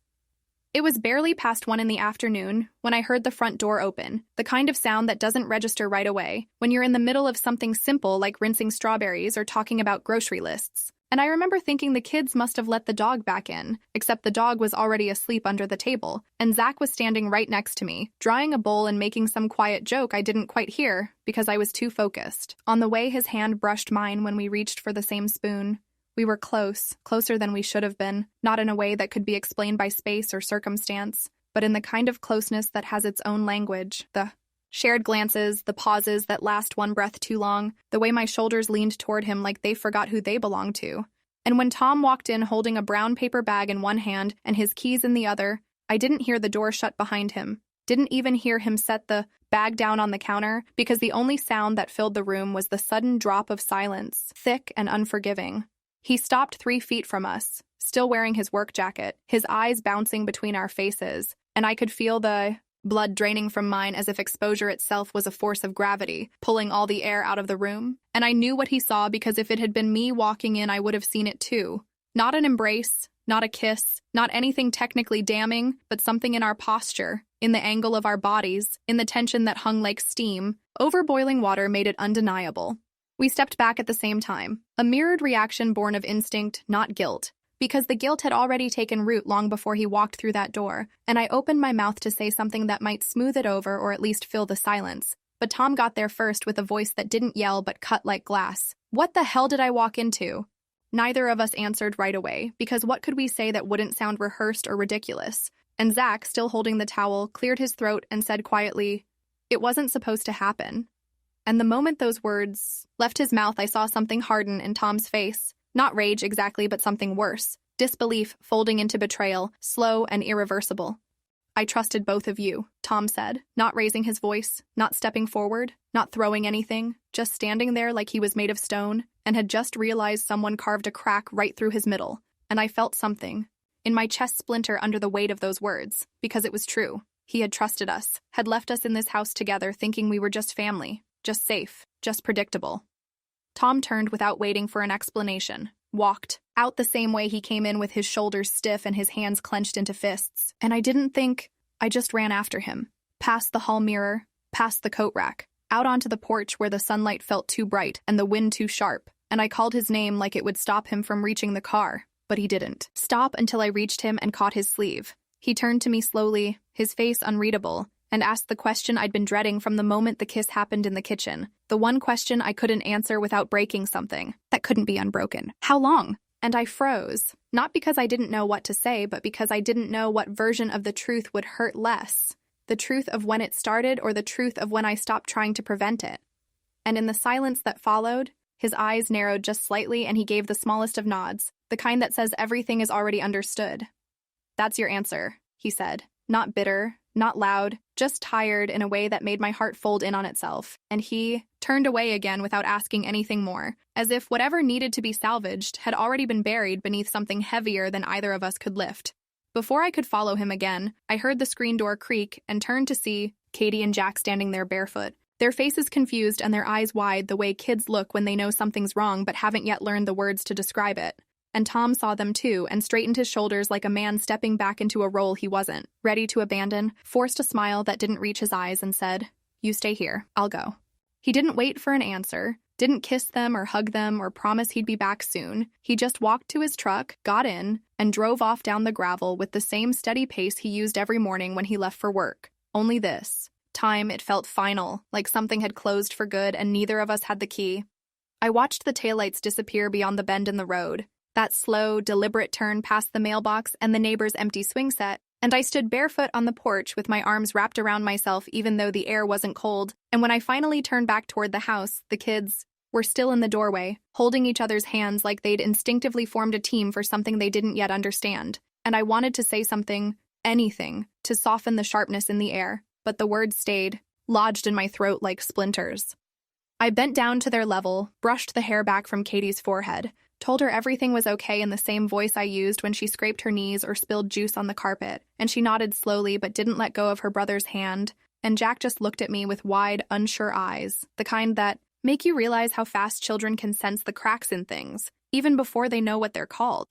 It was barely past 1 in the afternoon when I heard the front door open, the kind of sound that doesn't register right away when you're in the middle of something simple like rinsing strawberries or talking about grocery lists. And I remember thinking the kids must have let the dog back in, except the dog was already asleep under the table, and Zach was standing right next to me, drawing a bowl and making some quiet joke I didn't quite hear because I was too focused on the way his hand brushed mine when we reached for the same spoon. We were close, closer than we should have been, not in a way that could be explained by space or circumstance, but in the kind of closeness that has its own language, the shared glances, the pauses that last one breath too long, the way my shoulders leaned toward him like they forgot who they belonged to. And when Tom walked in holding a brown paper bag in one hand and his keys in the other, I didn't hear the door shut behind him, didn't even hear him set the bag down on the counter, because the only sound that filled the room was the sudden drop of silence, thick and unforgiving. He stopped 3 feet from us, still wearing his work jacket, his eyes bouncing between our faces, and I could feel the blood draining from mine as if exposure itself was a force of gravity, pulling all the air out of the room. And I knew what he saw because if it had been me walking in, I would have seen it too. Not an embrace, not a kiss, not anything technically damning, but something in our posture, in the angle of our bodies, in the tension that hung like steam. Overboiling water made it undeniable. We stepped back at the same time, a mirrored reaction born of instinct, not guilt, because the guilt had already taken root long before he walked through that door, and I opened my mouth to say something that might smooth it over or at least fill the silence. But Tom got there first with a voice that didn't yell but cut like glass. What the hell did I walk into? Neither of us answered right away, because what could we say that wouldn't sound rehearsed or ridiculous? And Zach, still holding the towel, cleared his throat and said quietly, "It wasn't supposed to happen." And the moment those words left his mouth, I saw something harden in Tom's face. Not rage exactly, but something worse. Disbelief folding into betrayal, slow and irreversible. "I trusted both of you," Tom said, not raising his voice, not stepping forward, not throwing anything, just standing there like he was made of stone, and had just realized someone carved a crack right through his middle. And I felt something in my chest splinter under the weight of those words, because it was true. He had trusted us, had left us in this house together thinking we were just family, just safe, just predictable. Tom turned without waiting for an explanation, walked out the same way he came in, with his shoulders stiff and his hands clenched into fists. And I just ran after him, past the hall mirror, past the coat rack, out onto the porch where the sunlight felt too bright and the wind too sharp, and I called his name like it would stop him from reaching the car, but he didn't stop until I reached him and caught his sleeve. He turned to me slowly, his face unreadable, and asked the question I'd been dreading from the moment the kiss happened in the kitchen, the one question I couldn't answer without breaking something that couldn't be unbroken. "How long?" And I froze, not because I didn't know what to say, but because I didn't know what version of the truth would hurt less, the truth of when it started or the truth of when I stopped trying to prevent it. And in the silence that followed, his eyes narrowed just slightly and he gave the smallest of nods, the kind that says everything is already understood. "That's your answer," he said, not bitter, not loud, just tired in a way that made my heart fold in on itself, and he turned away again without asking anything more, as if whatever needed to be salvaged had already been buried beneath something heavier than either of us could lift. Before I could follow him again, I heard the screen door creak and turned to see Katie and Jack standing there barefoot, their faces confused and their eyes wide the way kids look when they know something's wrong but haven't yet learned the words to describe it. And Tom saw them too and straightened his shoulders like a man stepping back into a role he wasn't ready to abandon, forced a smile that didn't reach his eyes and said, "You stay here, I'll go." He didn't wait for an answer, didn't kiss them or hug them or promise he'd be back soon. He just walked to his truck, got in, and drove off down the gravel with the same steady pace he used every morning when he left for work. Only this time it felt final, like something had closed for good and neither of us had the key. I watched the taillights disappear beyond the bend in the road, that slow, deliberate turn past the mailbox and the neighbor's empty swing set, and I stood barefoot on the porch with my arms wrapped around myself even though the air wasn't cold, and when I finally turned back toward the house, the kids were still in the doorway, holding each other's hands like they'd instinctively formed a team for something they didn't yet understand, and I wanted to say something, anything, to soften the sharpness in the air, but the words stayed, lodged in my throat like splinters. I bent down to their level, brushed the hair back from Katie's forehead, told her everything was okay in the same voice I used when she scraped her knees or spilled juice on the carpet, and she nodded slowly but didn't let go of her brother's hand, and Jack just looked at me with wide, unsure eyes, the kind that make you realize how fast children can sense the cracks in things, even before they know what they're called.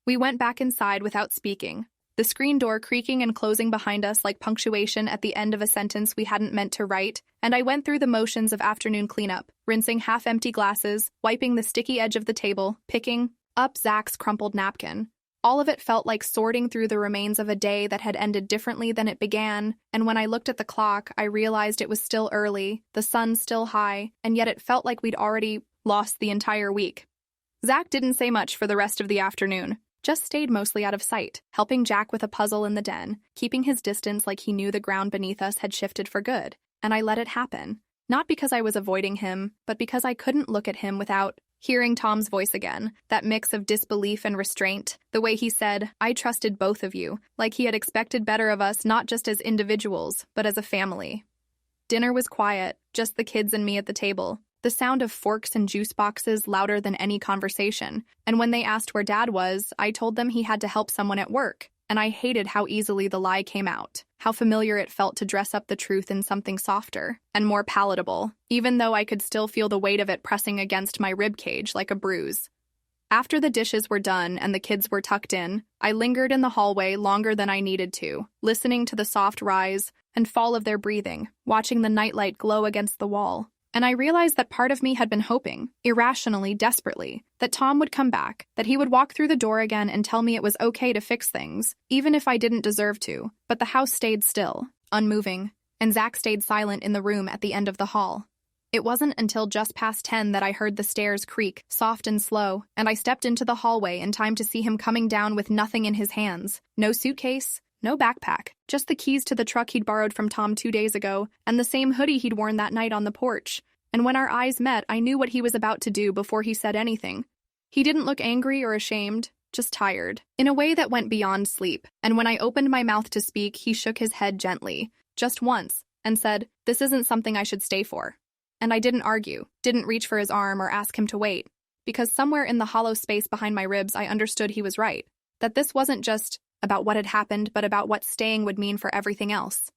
We went back inside without speaking, the screen door creaking and closing behind us like punctuation at the end of a sentence we hadn't meant to write, and I went through the motions of afternoon cleanup, rinsing half-empty glasses, wiping the sticky edge of the table, picking up Zach's crumpled napkin. All of it felt like sorting through the remains of a day that had ended differently than it began, and when I looked at the clock, I realized it was still early, the sun still high, and yet it felt like we'd already lost the entire week. Zach didn't say much for the rest of the afternoon, just stayed mostly out of sight, helping Jack with a puzzle in the den, keeping his distance like he knew the ground beneath us had shifted for good, and I let it happen. Not because I was avoiding him, but because I couldn't look at him without hearing Tom's voice again, that mix of disbelief and restraint, the way he said, "I trusted both of you," like he had expected better of us not just as individuals, but as a family. Dinner was quiet, just the kids and me at the table, the sound of forks and juice boxes louder than any conversation, and when they asked where Dad was, I told them he had to help someone at work, and I hated how easily the lie came out, how familiar it felt to dress up the truth in something softer and more palatable, even though I could still feel the weight of it pressing against my ribcage like a bruise. After the dishes were done and the kids were tucked in, I lingered in the hallway longer than I needed to, listening to the soft rise and fall of their breathing, watching the nightlight glow against the wall. And I realized that part of me had been hoping, irrationally, desperately, that Tom would come back, that he would walk through the door again and tell me it was okay to fix things, even if I didn't deserve to. But the house stayed still, unmoving, and Zach stayed silent in the room at the end of the hall. It wasn't until just past 10 that I heard the stairs creak, soft and slow, and I stepped into the hallway in time to see him coming down with nothing in his hands. No suitcase, no backpack, just the keys to the truck he'd borrowed from Tom 2 days ago, and the same hoodie he'd worn that night on the porch. And when our eyes met, I knew what he was about to do before he said anything. He didn't look angry or ashamed, just tired, in a way that went beyond sleep. And when I opened my mouth to speak, he shook his head gently, just once, and said, "This isn't something I should stay for." And I didn't argue, didn't reach for his arm or ask him to wait, because somewhere in the hollow space behind my ribs I understood he was right, that this wasn't just about what had happened, but about what staying would mean for everything else.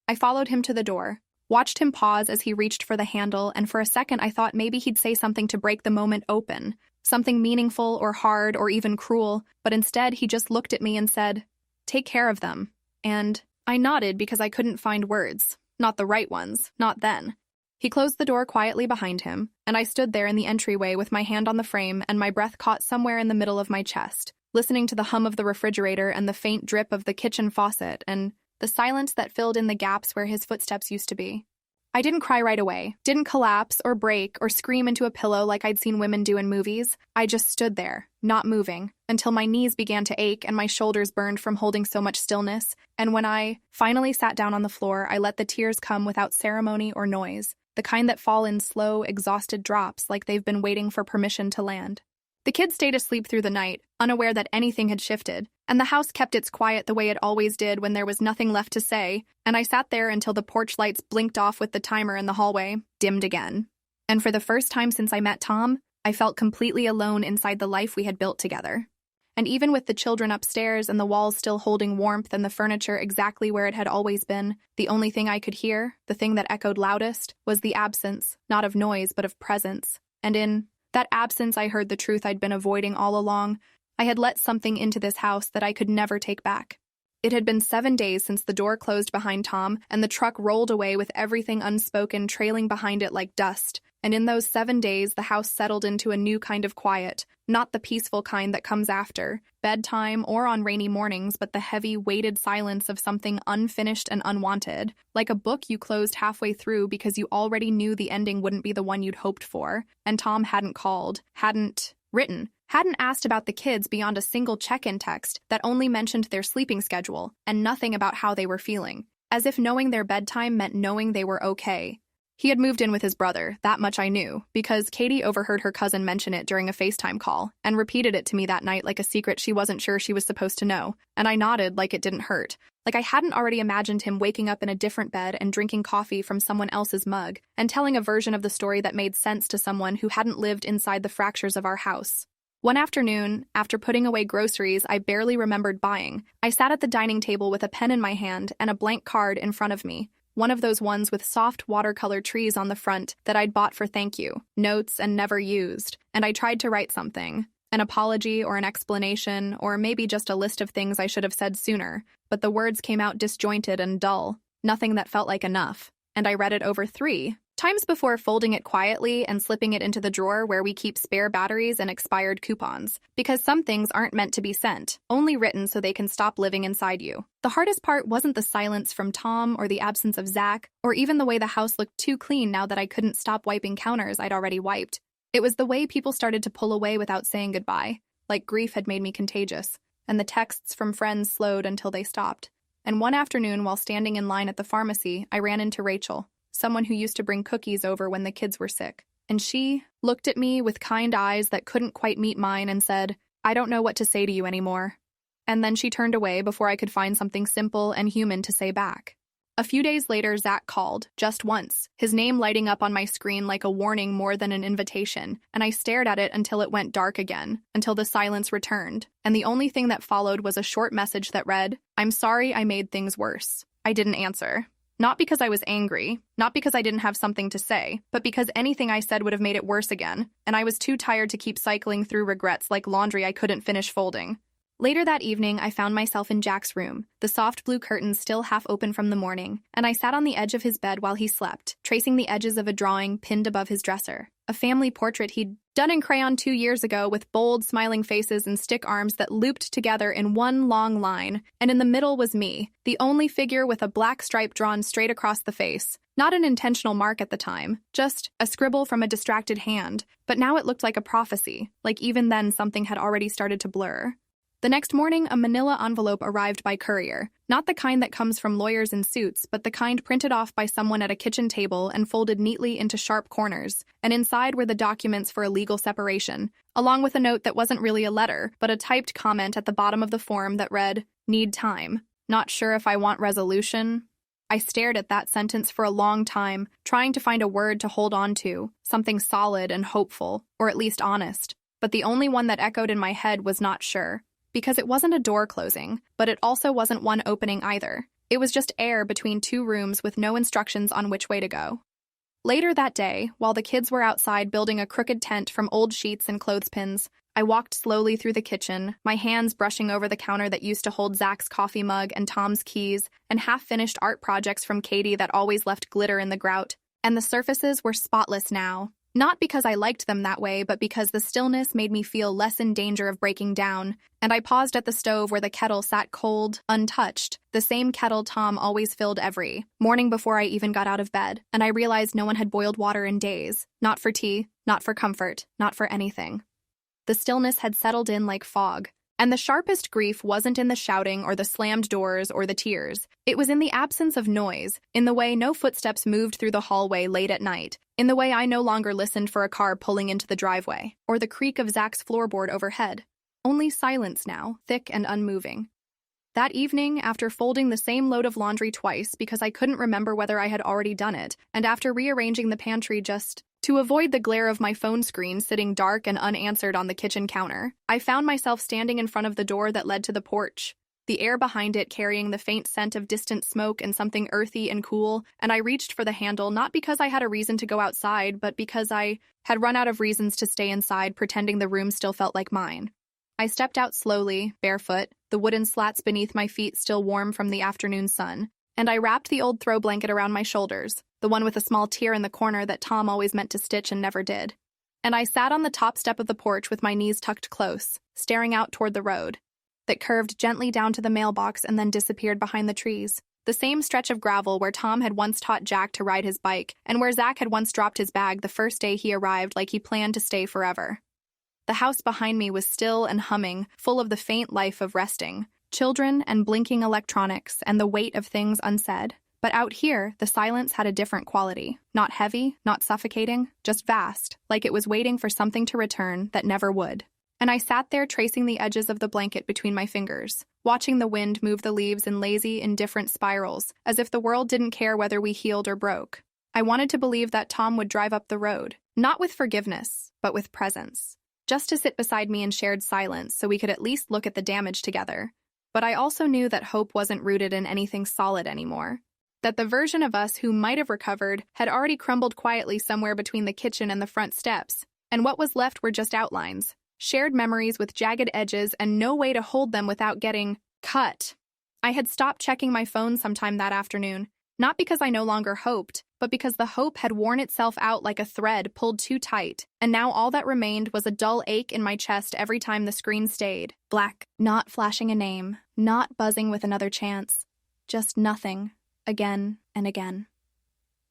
I followed him to the door, watched him pause as he reached for the handle, and for a second I thought maybe he'd say something to break the moment open, something meaningful or hard or even cruel, but instead he just looked at me and said, "Take care of them." And I nodded because I couldn't find words, not the right ones, not then. He closed the door quietly behind him, and I stood there in the entryway with my hand on the frame and my breath caught somewhere in the middle of my chest, listening to the hum of the refrigerator and the faint drip of the kitchen faucet and the silence that filled in the gaps where his footsteps used to be. I didn't cry right away, didn't collapse or break or scream into a pillow like I'd seen women do in movies. I just stood there, not moving, until my knees began to ache and my shoulders burned from holding so much stillness. And when I finally sat down on the floor, I let the tears come without ceremony or noise, the kind that fall in slow, exhausted drops like they've been waiting for permission to land. The kids stayed asleep through the night, unaware that anything had shifted, and the house kept its quiet the way it always did when there was nothing left to say, and I sat there until the porch lights blinked off with the timer in the hallway, dimmed again. And for the first time since I met Tom, I felt completely alone inside the life we had built together. And even with the children upstairs and the walls still holding warmth and the furniture exactly where it had always been, the only thing I could hear, the thing that echoed loudest, was the absence, not of noise but of presence. And in that absence, I heard the truth I'd been avoiding all along. I had let something into this house that I could never take back. It had been 7 days since the door closed behind Tom, and the truck rolled away with everything unspoken trailing behind it like dust. And in those 7 days, the house settled into a new kind of quiet, not the peaceful kind that comes after bedtime or on rainy mornings, but the heavy, weighted silence of something unfinished and unwanted, like a book you closed halfway through because you already knew the ending wouldn't be the one you'd hoped for, and Tom hadn't called, hadn't written, hadn't asked about the kids beyond a single check-in text that only mentioned their sleeping schedule, and nothing about how they were feeling, as if knowing their bedtime meant knowing they were okay. He had moved in with his brother, that much I knew, because Katie overheard her cousin mention it during a FaceTime call, and repeated it to me that night like a secret she wasn't sure she was supposed to know, and I nodded like it didn't hurt, like I hadn't already imagined him waking up in a different bed and drinking coffee from someone else's mug, and telling a version of the story that made sense to someone who hadn't lived inside the fractures of our house. One afternoon, after putting away groceries I barely remembered buying, I sat at the dining table with a pen in my hand and a blank card in front of me, one of those ones with soft watercolor trees on the front that I'd bought for thank you, notes and never used, and I tried to write something, an apology or an explanation, or maybe just a list of things I should have said sooner, but the words came out disjointed and dull, nothing that felt like enough, and I read it over 3 times before folding it quietly and slipping it into the drawer where we keep spare batteries and expired coupons, because some things aren't meant to be sent, only written so they can stop living inside you. The hardest part wasn't the silence from Tom or the absence of Zach, or even the way the house looked too clean now that I couldn't stop wiping counters I'd already wiped. It was the way people started to pull away without saying goodbye, like grief had made me contagious, and the texts from friends slowed until they stopped. And one afternoon while standing in line at the pharmacy, I ran into Rachel, someone who used to bring cookies over when the kids were sick. And she looked at me with kind eyes that couldn't quite meet mine and said, "I don't know what to say to you anymore." And then she turned away before I could find something simple and human to say back. A few days later, Zach called, just once, his name lighting up on my screen like a warning more than an invitation, and I stared at it until it went dark again, until the silence returned, and the only thing that followed was a short message that read, "I'm sorry I made things worse." I didn't answer. Not because I was angry, not because I didn't have something to say, but because anything I said would have made it worse again, and I was too tired to keep cycling through regrets like laundry I couldn't finish folding. Later that evening, I found myself in Jack's room, the soft blue curtains still half open from the morning, and I sat on the edge of his bed while he slept, tracing the edges of a drawing pinned above his dresser. A family portrait he'd done in crayon 2 years ago with bold, smiling faces and stick arms that looped together in one long line, and in the middle was me, the only figure with a black stripe drawn straight across the face. Not an intentional mark at the time, just a scribble from a distracted hand, but now it looked like a prophecy, like even then something had already started to blur. The next morning, a manila envelope arrived by courier, not the kind that comes from lawyers in suits, but the kind printed off by someone at a kitchen table and folded neatly into sharp corners, and inside were the documents for a legal separation, along with a note that wasn't really a letter, but a typed comment at the bottom of the form that read, "Need time. Not sure if I want resolution." I stared at that sentence for a long time, trying to find a word to hold on to, something solid and hopeful, or at least honest, but the only one that echoed in my head was not sure. Because it wasn't a door closing, but it also wasn't one opening either. It was just air between 2 rooms with no instructions on which way to go. Later that day, while the kids were outside building a crooked tent from old sheets and clothespins, I walked slowly through the kitchen, my hands brushing over the counter that used to hold Zach's coffee mug and Tom's keys, and half-finished art projects from Katie that always left glitter in the grout. And the surfaces were spotless now. Not because I liked them that way, but because the stillness made me feel less in danger of breaking down, and I paused at the stove where the kettle sat cold, untouched, the same kettle Tom always filled every morning before I even got out of bed, and I realized no one had boiled water in days, not for tea, not for comfort, not for anything. The stillness had settled in like fog, and the sharpest grief wasn't in the shouting or the slammed doors or the tears. It was in the absence of noise, in the way no footsteps moved through the hallway late at night, in the way I no longer listened for a car pulling into the driveway, or the creak of Zach's floorboard overhead. Only silence now, thick and unmoving. That evening, after folding the same load of laundry twice because I couldn't remember whether I had already done it, and after rearranging the pantry just to avoid the glare of my phone screen sitting dark and unanswered on the kitchen counter, I found myself standing in front of the door that led to the porch, the air behind it carrying the faint scent of distant smoke and something earthy and cool, and I reached for the handle not because I had a reason to go outside, but because I had run out of reasons to stay inside pretending the room still felt like mine. I stepped out slowly, barefoot, the wooden slats beneath my feet still warm from the afternoon sun, and I wrapped the old throw blanket around my shoulders, the one with a small tear in the corner that Tom always meant to stitch and never did. And I sat on the top step of the porch with my knees tucked close, staring out toward the road that curved gently down to the mailbox and then disappeared behind the trees. The same stretch of gravel where Tom had once taught Jack to ride his bike, and where Zach had once dropped his bag the first day he arrived like he planned to stay forever. The house behind me was still and humming, full of the faint life of resting, children and blinking electronics and the weight of things unsaid. But out here, the silence had a different quality. Not heavy, not suffocating, just vast, like it was waiting for something to return that never would. And I sat there tracing the edges of the blanket between my fingers, watching the wind move the leaves in lazy, indifferent spirals, as if the world didn't care whether we healed or broke. I wanted to believe that Tom would drive up the road, not with forgiveness, but with presence, just to sit beside me in shared silence so we could at least look at the damage together. But I also knew that hope wasn't rooted in anything solid anymore. That the version of us who might have recovered had already crumbled quietly somewhere between the kitchen and the front steps, and what was left were just outlines, shared memories with jagged edges and no way to hold them without getting cut. I had stopped checking my phone sometime that afternoon, not because I no longer hoped, but because the hope had worn itself out like a thread pulled too tight, and now all that remained was a dull ache in my chest every time the screen stayed. Black, not flashing a name, not buzzing with another chance, just nothing. Again and again.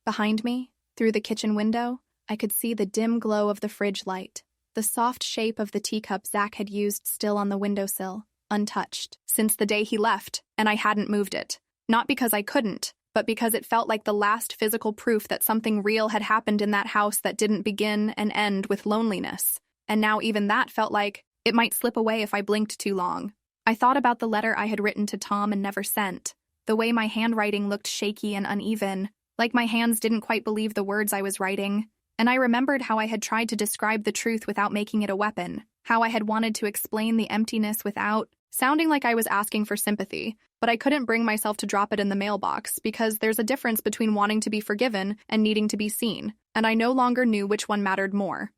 Behind me, through the kitchen window, I could see the dim glow of the fridge light, the soft shape of the teacup Zach had used still on the windowsill, untouched, since the day he left, and I hadn't moved it. Not because I couldn't, but because it felt like the last physical proof that something real had happened in that house that didn't begin and end with loneliness. And now even that felt like it might slip away if I blinked too long. I thought about the letter I had written to Tom and never sent. The way my handwriting looked shaky and uneven, like my hands didn't quite believe the words I was writing. And I remembered how I had tried to describe the truth without making it a weapon, how I had wanted to explain the emptiness without sounding like I was asking for sympathy, but I couldn't bring myself to drop it in the mailbox because there's a difference between wanting to be forgiven and needing to be seen, and I no longer knew which one mattered more.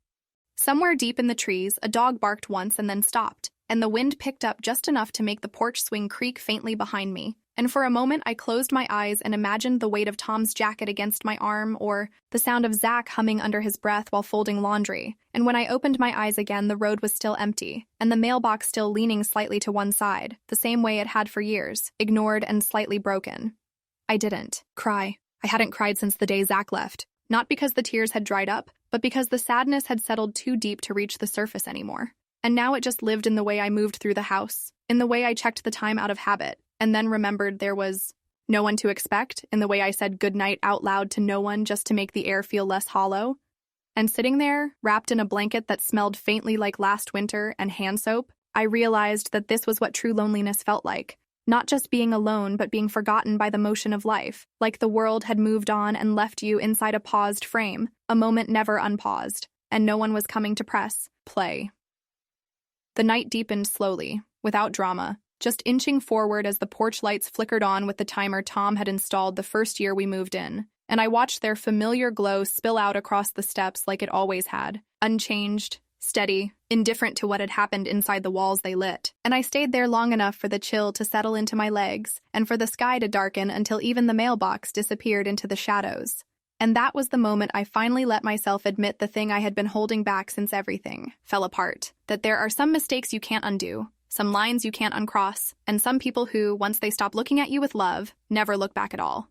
Somewhere deep in the trees, a dog barked once and then stopped, and the wind picked up just enough to make the porch swing creak faintly behind me. And for a moment, I closed my eyes and imagined the weight of Tom's jacket against my arm or the sound of Zach humming under his breath while folding laundry. And when I opened my eyes again, the road was still empty, and the mailbox still leaning slightly to one side, the same way it had for years, ignored and slightly broken. I didn't cry. I hadn't cried since the day Zach left, not because the tears had dried up, but because the sadness had settled too deep to reach the surface anymore. And now it just lived in the way I moved through the house, in the way I checked the time out of habit, and then remembered there was no one to expect, in the way I said goodnight out loud to no one just to make the air feel less hollow. And sitting there, wrapped in a blanket that smelled faintly like last winter and hand soap, I realized that this was what true loneliness felt like. Not just being alone, but being forgotten by the motion of life, like the world had moved on and left you inside a paused frame, a moment never unpaused, and no one was coming to press play. The night deepened slowly, without drama, just inching forward as the porch lights flickered on with the timer Tom had installed the first year we moved in, and I watched their familiar glow spill out across the steps like it always had, unchanged, steady, indifferent to what had happened inside the walls they lit. And I stayed there long enough for the chill to settle into my legs, and for the sky to darken until even the mailbox disappeared into the shadows. And that was the moment I finally let myself admit the thing I had been holding back since everything fell apart. That there are some mistakes you can't undo, some lines you can't uncross, and some people who, once they stop looking at you with love, never look back at all.